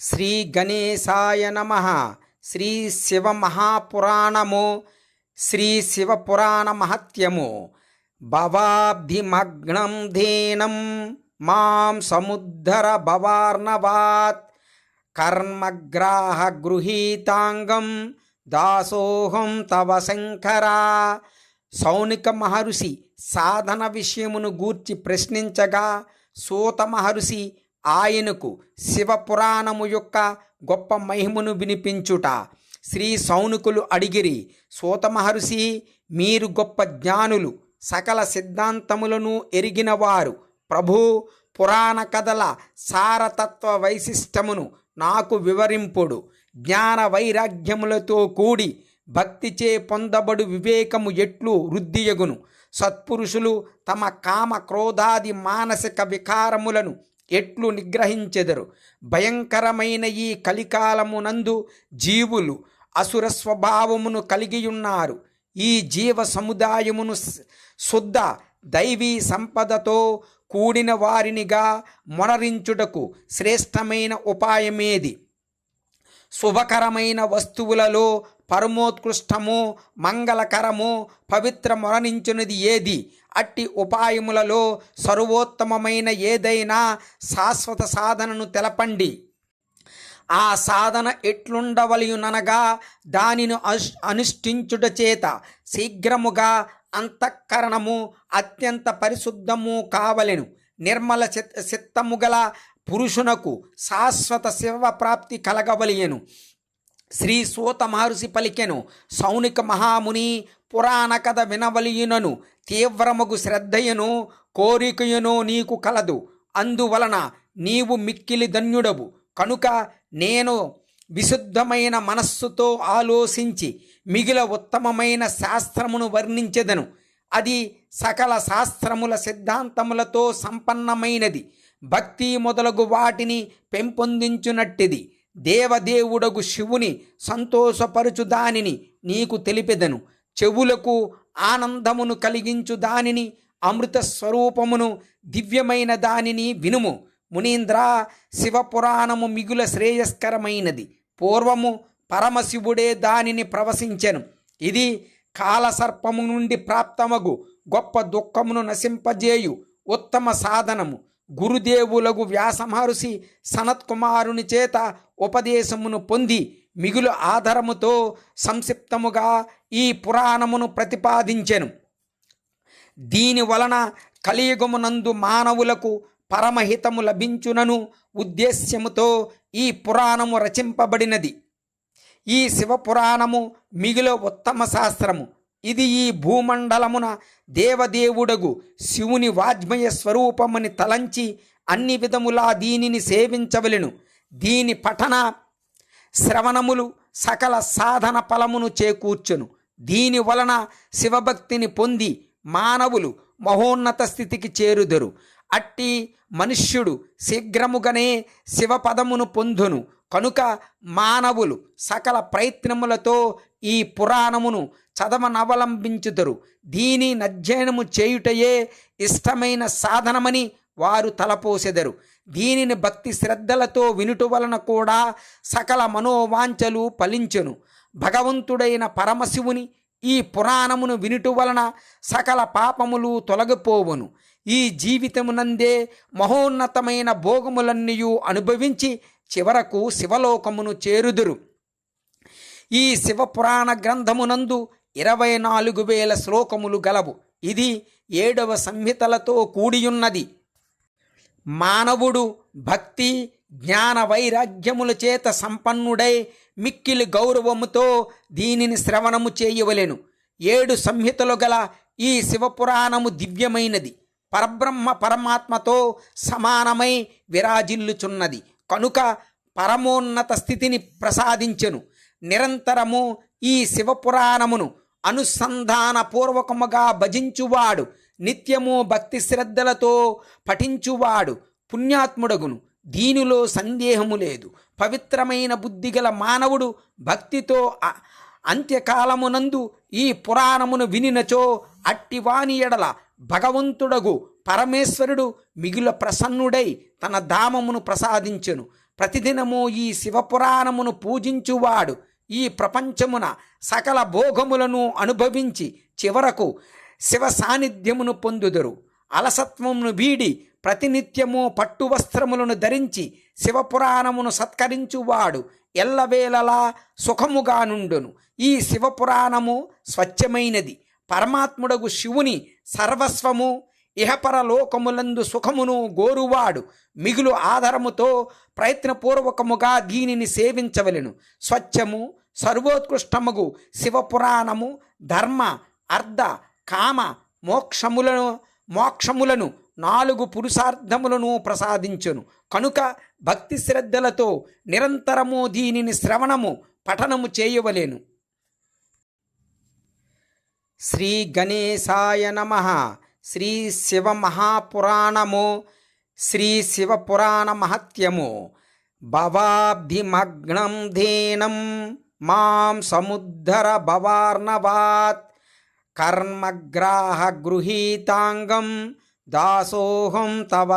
శ్రీ గణేశాయ నమః. శ్రీ శివ మహాపురాణము. శ్రీ శివపురాణ మహత్యము. భవాబ్ధిమగ్నం ధేనం మాం సముద్ధర భవార్ణవాత్ కర్మగ్రాహ గృహీతాంగం దాసోహం తవ శంకరా. సౌనిక మహర్షి సాధన విషయమును గూర్చి ప్రశ్నించగా సూత మహర్షి ఆయనకు శివపురాణము యొక్క గొప్ప మహిమను వినిపించుట. శ్రీ సౌనికులు అడిగిరి, సూత మహర్షి, మీరు గొప్ప జ్ఞానులు, సకల సిద్ధాంతములను ఎరిగినవారు. ప్రభు, పురాణ కథల సారతత్వ వైశిష్టమును నాకు వివరింపుడు. జ్ఞాన వైరాగ్యములతో కూడి భక్తిచే పొందబడు వివేకము ఎట్లు వృద్ధియగును? సత్పురుషులు తమ కామ క్రోధాది మానసిక వికారములను ఎట్లు నిగ్రహించెదరు? భయంకరమైన ఈ కలికాలమునందు జీవులు అసుర స్వభావమును కలిగియున్నారు. ఈ జీవ సముదాయమును శుద్ధ దైవీ సంపదతో కూడిన వారినిగా మొనరించుటకు శ్రేష్టమైన ఉపాయమేది? శుభకరమైన వస్తువులలో పరమోత్కృష్టము, మంగళకరము, పవిత్ర మొరనించున్నది ఏది? అట్టి ఉపాయములలో సర్వోత్తమమైన ఏదైనా శాశ్వత సాధనను తెలపండి. ఆ సాధన ఎట్లుండవలయుననగా దానిని అనుష్ఠించుట చేత శీఘ్రముగా అంతఃకరణము అత్యంత పరిశుద్ధము కావలెను. నిర్మల చిత్తము గల పురుషునకు శాశ్వత శివప్రాప్తి కలగవలయను. శ్రీ సూత మహర్షి పలికెను, సౌనిక మహాముని, పురాణ కథ వినవలయునను తీవ్రమగు శ్రద్ధయను కోరికయును నీకు కలదు. అందువలన నీవు మిక్కిలి ధన్యుడవు. కనుక నేను విశుద్ధమైన మనస్సుతో ఆలోచించి మిగిల ఉత్తమమైన శాస్త్రమును వర్ణించెదను. అది సకల శాస్త్రముల సిద్ధాంతములతో సంపన్నమైనది. భక్తి మొదలగు వాటిని పెంపొందించునట్టిది. దేవదేవుడగు శివుని సంతోషపరచు దానిని నీకు తెలిపెదను. చెవులకు ఆనందమును కలిగించు దానిని, అమృత స్వరూపమును, దివ్యమైన దానిని వినుము. మునీంద్ర, శివపురాణము మిగుల శ్రేయస్కరమైనది. పూర్వము పరమశివుడే దానిని ప్రవశించెను. ఇది కాలసర్పము నుండి ప్రాప్తమగు గొప్ప దుఃఖమును నశింపజేయు ఉత్తమ సాధనము. గురుదేవులగు వ్యాస మహర్షి సనత్కుమారుని చేత ఉపదేశమును పొంది మిగులు ఆధారముతో సంక్షిప్తముగా ఈ పురాణమును ప్రతిపాదించెను. దీని వలన కలియుగమునందు మానవులకు పరమహితము లభించునను ఉద్దేశ్యముతో ఈ పురాణము రచింపబడినది. ఈ శివపురాణము మిగుల ఉత్తమ శాస్త్రము. ఇది ఈ భూమండలమున దేవదేవుడగు శివుని వాజ్మయ స్వరూపముని తలంచి అన్ని విధములా దీనిని సేవించవలెను. దీని పఠన శ్రవణములు సకల సాధన ఫలమును చేకూర్చును. దీని వలన శివభక్తిని పొంది మానవులు మహోన్నత స్థితికి చేరుదరు. అట్టి మనుష్యుడు శీఘ్రముగానే శివపదమును పొందును. కనుక మానవులు సకల ప్రయత్నములతో ఈ పురాణమును చదవనవలంబించుదరు. దీని అధ్యయనము చేయుటయే ఇష్టమైన సాధనమని వారు తలపోసెదరు. దీనిని భక్తి శ్రద్ధలతో వినుట వలన కూడా సకల మనోవాంఛలు ఫలించును. భగవంతుడైన పరమశివుని ఈ పురాణమును వినుట వలన సకల పాపములు తొలగిపోవును. ఈ జీవితమునందే మహోన్నతమైన భోగములన్నీయు అనుభవించి చివరకు శివలోకమును చేరుదురు. ఈ శివపురాణ గ్రంథమునందు 24,000 శ్లోకములు గలవు. ఇది 7వ సంహితలతో కూడియున్నది. మానవుడు భక్తి జ్ఞాన వైరాగ్యముల చేత సంపన్నుడై మిక్కిలి గౌరవముతో దీనిని శ్రవణము చేయవలెను. 7 సంహితలు గల ఈ శివపురాణము దివ్యమైనది. పరబ్రహ్మ పరమాత్మతో సమానమై విరాజిల్లుచున్నది. కనుక పరమోన్నత స్థితిని ప్రసాదించెను. నిరంతరము ఈ శివపురాణమును అనుసంధానపూర్వకముగా భజించువాడు, నిత్యము భక్తి శ్రద్ధలతో పఠించువాడు పుణ్యాత్ముడగును. దీనిలో సందేహము లేదు. పవిత్రమైన బుద్ధిగల మానవుడు భక్తితో అంత్యకాలమునందు ఈ పురాణమును వినినచో అట్టివాని ఎడల భగవంతుడగు పరమేశ్వరుడు మిగుల ప్రసన్నుడై తన ధామమును ప్రసాదించెను. ప్రతిదినము ఈ శివపురాణమును పూజించువాడు ఈ ప్రపంచమున సకల భోగములను అనుభవించి చివరకు శివ సాన్నిధ్యమును పొందుదురు. అలసత్వమును వీడి ప్రతినిత్యము పట్టు వస్త్రములను ధరించి శివపురాణమును సత్కరించువాడు ఎల్లవేళలా సుఖముగా నుండును. ఈ శివపురాణము స్వచ్ఛమైనది. పరమాత్ముడగు శివుని సర్వస్వము. ఇహపరలోకములందు సుఖమును గోరువాడు మిగులు ఆధారముతో ప్రయత్నపూర్వకముగా దీనిని సేవించవలెను. స్వచ్ఛము సర్వోత్కృష్టముగు శివపురాణము ధర్మ అర్థ కామ మోక్షములను 4 పురుషార్థములను ప్రసాదించును. కనుక భక్తి శ్రద్ధలతో నిరంతరము దీనిని శ్రవణము పఠనము చేయవలెను. శ్రీ గణేశాయ నమః. శ్రీ శివ మహాపురాణము. శ్రీ శివపురాణ మహత్యము. భవాబ్ధిమగ్నం ధేనం మాం సముద్ధర భవార్ణవాత్ కర్మగ్రాహ గృహీతాంగం దాసోహం తవ